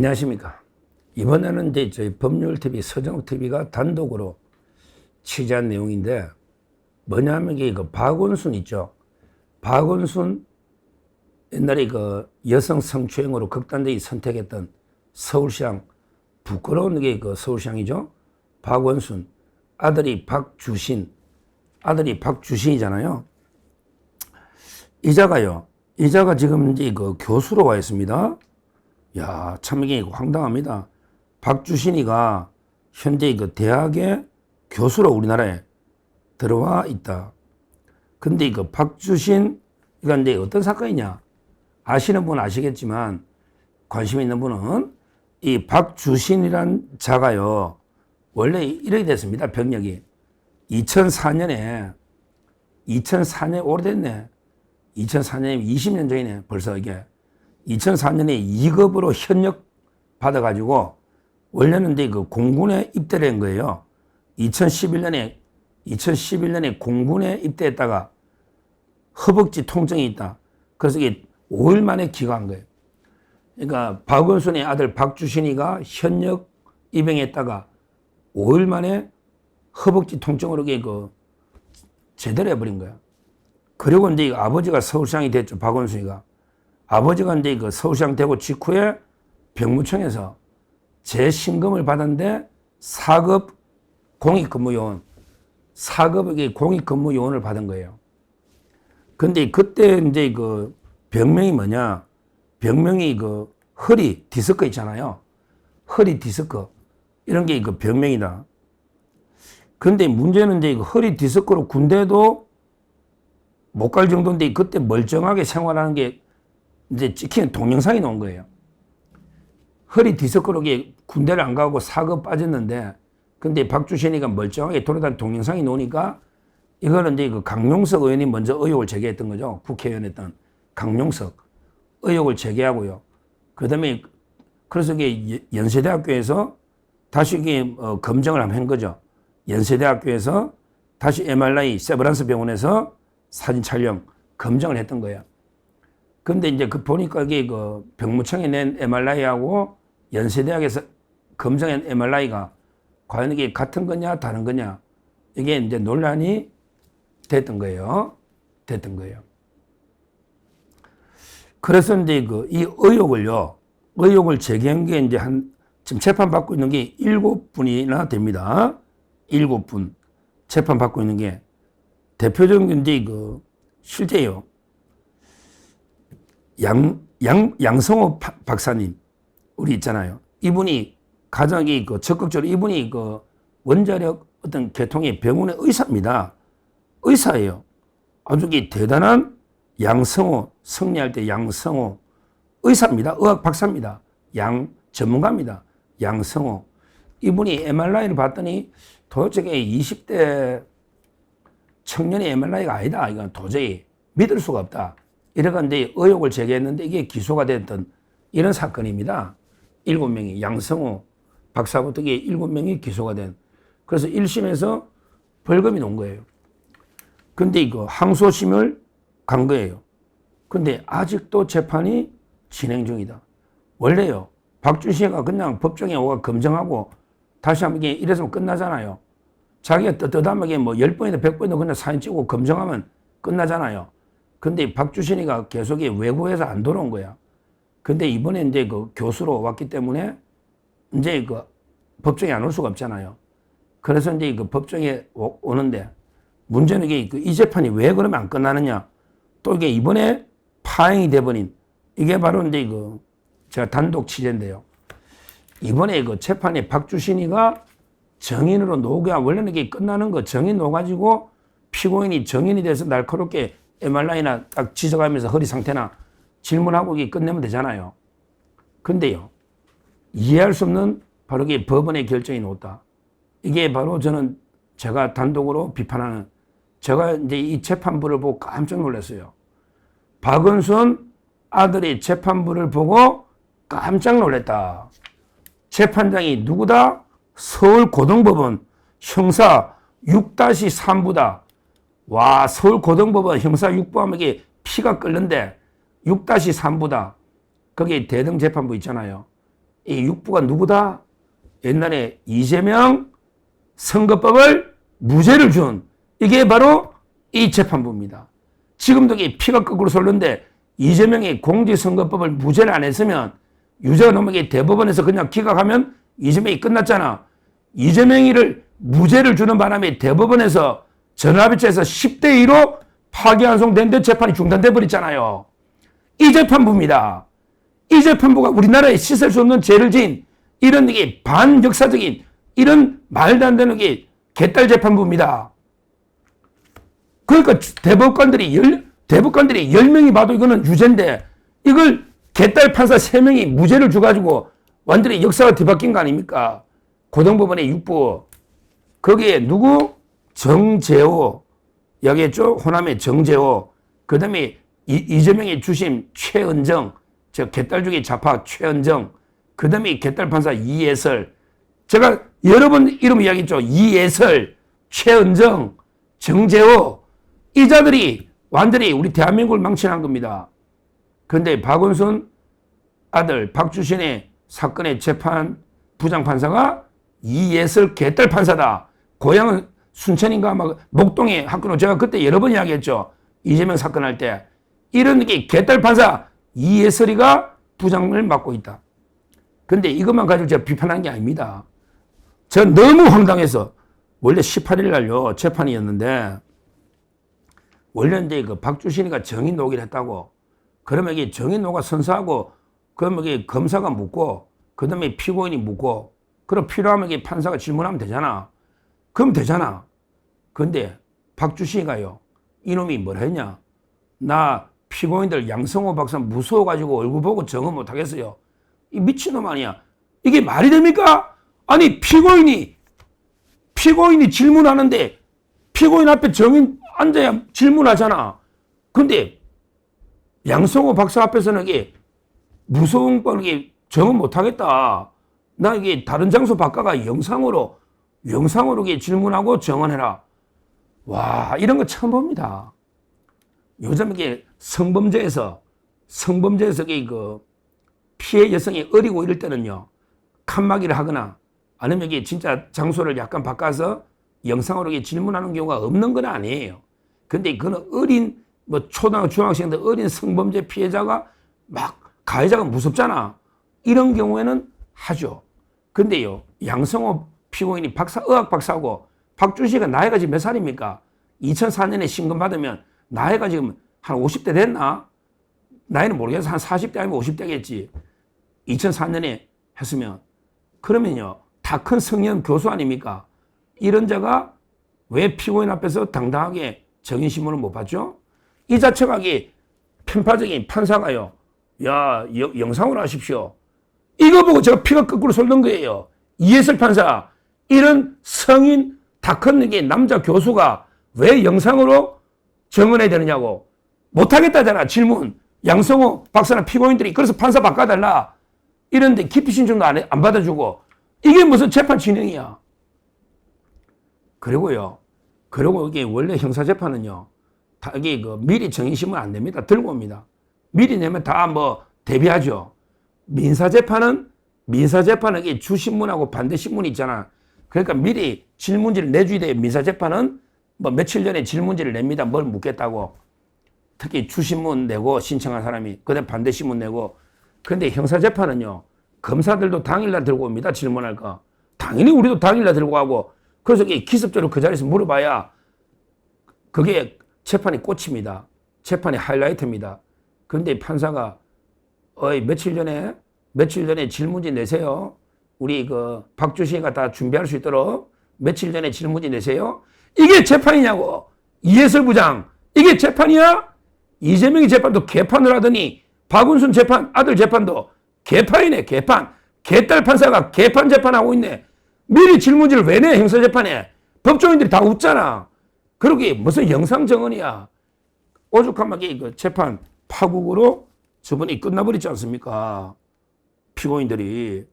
안녕하십니까. 이번에는 이제 저희 법률TV, 서정TV가 단독으로 취재한 내용인데 뭐냐면 이게 그 박원순 있죠. 박원순 옛날에 그 여성 성추행으로 극단적인 선택했던 서울시장, 부끄러운 게 그 서울시장이죠. 박원순, 아들이 박주신이잖아요. 이자가 지금 이제 그 교수로 와 있습니다. 야, 참 이게 황당합니다. 박주신이가 현재 그 대학의 교수로 우리나라에 들어와 있다. 근데 그 박주신, 이거 이제 어떤 사건이냐? 아시는 분은 아시겠지만, 관심 있는 분은 이 박주신이란 자가요, 원래 이렇게 됐습니다. 병력이. 2004년에, 오래됐네. 2004년이면 20년 전이네, 벌써 이게. 2004년에 2급으로 현역 받아가지고, 원래는 이제 그 공군에 입대를 한 거예요. 2011년에 공군에 입대했다가 허벅지 통증이 있다. 그래서 이게 5일 만에 귀가한 거예요. 그러니까 박원순의 아들 박주신이가 현역 입영했다가 5일 만에 허벅지 통증으로 그 제대로 해버린 거야. 그리고 이제 아버지가 서울시장이 됐죠. 박원순이가. 아버지가 이제 그 서울시장 되고 직후에 병무청에서 재신검을 받았는데 4급 공익근무요원, 4급의 공익근무요원을 받은 거예요. 근데 그때 이제 그 병명이 뭐냐? 병명이 그 허리 디스크 있잖아요. 허리 디스크. 이런 게 그 병명이다. 근데 문제는 이제 그 허리 디스크로 군대도 못 갈 정도인데 그때 멀쩡하게 생활하는 게 이제 찍힌 동영상이 나온 거예요. 허리 디스크로 군대를 안 가고 4급 빠졌는데, 근데 박주신이가 멀쩡하게 돌아다니는 동영상이 나오니까 이거는 이제 그 강용석 의원이 먼저 의혹을 제기했던 거죠. 국회의원이었던 강용석. 의혹을 제기하고요. 그 다음에 그래서 이게 연세대학교에서 다시 이게 검증을 한 거죠. 연세대학교에서 다시 MRI 세브란스 병원에서 사진 촬영 검증을 했던 거예요. 근데 이제 그 보니까 이게 그 병무청에 낸 MRI하고 연세대학에서 검증한 MRI가 과연 이게 같은 거냐 다른 거냐, 이게 이제 논란이 됐던 거예요. 그래서 이제 그 이 의혹을 제기한 게 이제 지금 재판받고 있는 게 7분이나 됩니다. 7분 재판받고 있는 게, 대표적인 이제 그 실제요. 양성호 박사님, 우리 있잖아요. 이분이 가장 적극적으로, 이분이 그 원자력 어떤 계통의 병원의 의사입니다. 의사예요. 아주 대단한 양성호, 승리할 때 양성호 의사입니다. 의학 박사입니다. 전문가입니다. 양성호. 이분이 MRI를 봤더니 도대체 20대 청년의 MRI가 아니다. 이건 도저히 믿을 수가 없다. 이래가지고 의혹을 제기했는데 이게 기소가 됐던 이런 사건입니다. 7명이, 양성호 박사부터 7명이 기소가 된. 그래서 1심에서 벌금이 나온 거예요. 근데 이거 항소심을 간 거예요. 근데 아직도 재판이 진행 중이다. 원래요, 박주신이가 그냥 법정에 오가 검증하고 다시 한번 이래서 끝나잖아요. 자기가 떳떳하게 뭐 10번이나 100번이나 그냥 사진 찍고 검증하면 끝나잖아요. 근데 박주신이가 계속 외국에서 안 돌아온 거야. 근데 이번에 이제 그 교수로 왔기 때문에 이제 그 법정에 안 올 수가 없잖아요. 그래서 이제 그 법정에 오는데, 문제는 이 재판이 왜 그러면 안 끝나느냐. 또 이게 이번에 파행이 돼버린, 이게 바로 이제 제가 단독 취재인데요. 이번에 그 재판에 박주신이가 정인으로 녹아, 원래는 이게 끝나는 거 정인 녹아지고 피고인이 정인이 돼서 날카롭게 MRI나 딱 지적하면서 허리 상태나 질문하고 이게 끝내면 되잖아요. 근데요, 이해할 수 없는 바로 이게 법원의 결정이 나왔다. 이게 바로 저는 제가 단독으로 비판하는, 제가 이제 이 재판부를 보고 깜짝 놀랐어요. 박원순 아들이 재판부를 보고 깜짝 놀랐다. 재판장이 누구다? 서울고등법원 형사 6-3부다. 와, 서울고등법원 형사 6부하면 이게 피가 끓는데 6-3부다. 거기 대등재판부 있잖아요. 이 육부가 누구다? 옛날에 이재명 선거법을 무죄를 준 이게 바로 이 재판부입니다. 지금도 피가 거꾸로 쏠는데 이재명이 공직선거법을 무죄를 안 했으면 유죄가 넘어게 대법원에서 그냥 기각하면 이재명이 끝났잖아. 이재명이를 무죄를 주는 바람에 대법원에서 전원합의체에서 10대 2로 파기환송된데 재판이 중단돼 버렸잖아요. 이 재판부입니다. 이 재판부가 우리나라에 씻을 수 없는 죄를 지은 이런 게 반역사적인 이런 말도 안 되는 게 개딸 재판부입니다. 그러니까 대법관들이 10명이 봐도 이거는 유죄인데 이걸 개딸 판사 3명이 무죄를 줘가지고 완전히 역사가 뒤바뀐 거 아닙니까? 고등법원의 육부. 거기에 누구? 정재호. 여기했죠? 호남의 정재호. 그 다음에 이재명의 주심 최은정. 저 개딸 중에 좌파 최은정. 그 다음에 개딸 판사 이예설. 제가 여러 번 이름 이야기했죠. 이예설, 최은정, 정재호. 이 자들이 완전히 우리 대한민국을 망신한 겁니다. 그런데 박원순 아들 박주신의 사건의 재판 부장판사가 이예설 개딸 판사다. 고향은 순천인가 막 목동의 학교로 제가 그때 여러 번 이야기했죠. 이재명 사건 할 때. 이런 게 개딸 판사 이예설이가 부장을 맡고 있다. 근데 이것만 가지고 제가 비판한 게 아닙니다. 제가 너무 황당해서 원래 18일 날요 재판이었는데 원래 이제 그 박주신이가 정인 녹이를 했다고 그러면 이게 정인 녹아 선서하고 그러면 이게 검사가 묻고 그 다음에 피고인이 묻고 그럼 필요하면 이게 판사가 질문하면 되잖아. 그럼 되잖아. 근데 박주신이가요 이놈이 뭐라 했냐. 나 피고인들 양성호 박사 무서워가지고 얼굴 보고 정은 못하겠어요. 이 미친놈 아니야. 이게 말이 됩니까? 아니 피고인이 질문하는데 피고인 앞에 정인 앉아야 질문하잖아. 근데 양성호 박사 앞에서는 이게 무서운 건 이게 정은 못하겠다. 나 이게 다른 장소 바꿔가 영상으로 이게 질문하고 정언해라. 와 이런 거 처음 봅니다. 요즘 이게 성범죄에서 이게 그 피해 여성이 어리고 이럴 때는요 칸막이를 하거나 아니면 이게 진짜 장소를 약간 바꿔서 영상으로 이게 질문하는 경우가 없는 건 아니에요. 근데 그는 어린 뭐 초등학생, 중학생들 어린 성범죄 피해자가 막 가해자가 무섭잖아. 이런 경우에는 하죠. 근데요 양성호 피고인이 의학 박사고 박주씨가 나이가 지금 몇 살입니까? 2004년에 신금 받으면 나이가 지금 한 50대 됐나? 나이는 모르겠어. 한 40대 아니면 50대겠지. 2004년에 했으면. 그러면요. 다 큰 성년 교수 아닙니까? 이런 자가 왜 피고인 앞에서 당당하게 정인신문을 못 받죠? 이 자체가 이게 편파적인 판사가요. 야, 영상으로 하십시오. 이거 보고 제가 피가 거꾸로 솟는 거예요. 이해설 판사. 이런 성인 다 큰 게 남자 교수가 왜 영상으로 정언해야 되느냐고. 못하겠다잖아, 질문. 양성호 박사나 피고인들이 그래서 판사 바꿔달라. 이런데 기피 신청도 안 받아주고. 이게 무슨 재판 진행이야. 그리고 이게 원래 형사재판은요, 다 이게 미리 정인신문 안 냅니다. 들고 옵니다. 미리 내면 다 뭐 대비하죠. 민사재판은 이게 주신문하고 반대신문이 있잖아. 그러니까 미리 질문지를 내줘야 돼요. 민사재판은 뭐 며칠 전에 질문지를 냅니다. 뭘 묻겠다고. 특히 주신문 내고 신청한 사람이. 그다음 반대신문 내고. 근데 형사재판은요. 검사들도 당일날 들고 옵니다. 질문할 거. 당연히 우리도 당일날 들고 가고. 그래서 기습적으로 그 자리에서 물어봐야 그게 재판이 꽃입니다. 재판이 하이라이트입니다. 근데 판사가 며칠 전에 질문지 내세요. 우리 박주신이가 다 준비할 수 있도록 며칠 전에 질문지 내세요. 이게 재판이냐고. 이해설 부장. 이게 재판이야? 이재명이 재판도 개판을 하더니 박원순 재판, 아들 재판도 개판이네, 개판. 개딸 판사가 개판 재판하고 있네. 미리 질문지를 왜 내, 형사재판에. 법조인들이 다 웃잖아. 그러게 무슨 영상정언이야. 오죽하면 재판 파국으로 저번에 끝나버리지 않습니까? 피고인들이.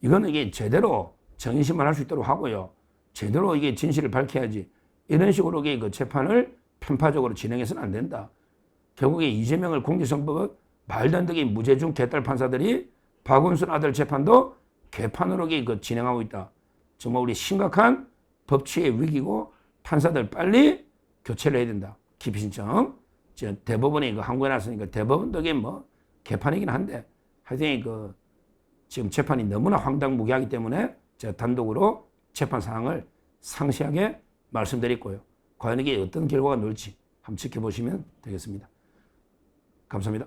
이거는 이게 제대로 정인신문 할 수 있도록 하고요. 제대로 이게 진실을 밝혀야지. 이런 식으로 재판을 편파적으로 진행해서는 안 된다. 결국에 이재명을 공직선거법 말도 안 되게 무죄 중 개딸 판사들이 박원순 아들 재판도 개판으로 진행하고 있다. 정말 우리 심각한 법치의 위기고 판사들 빨리 교체를 해야 된다. 기피 신청. 대법원이 항고해 놨으니까 대법원도 개판이긴 한데 하여튼 지금 재판이 너무나 황당무계하기 때문에 제가 단독으로 재판 사항을 상세하게 말씀드렸고요. 과연 이게 어떤 결과가 나올지 한번 지켜보시면 되겠습니다. 감사합니다.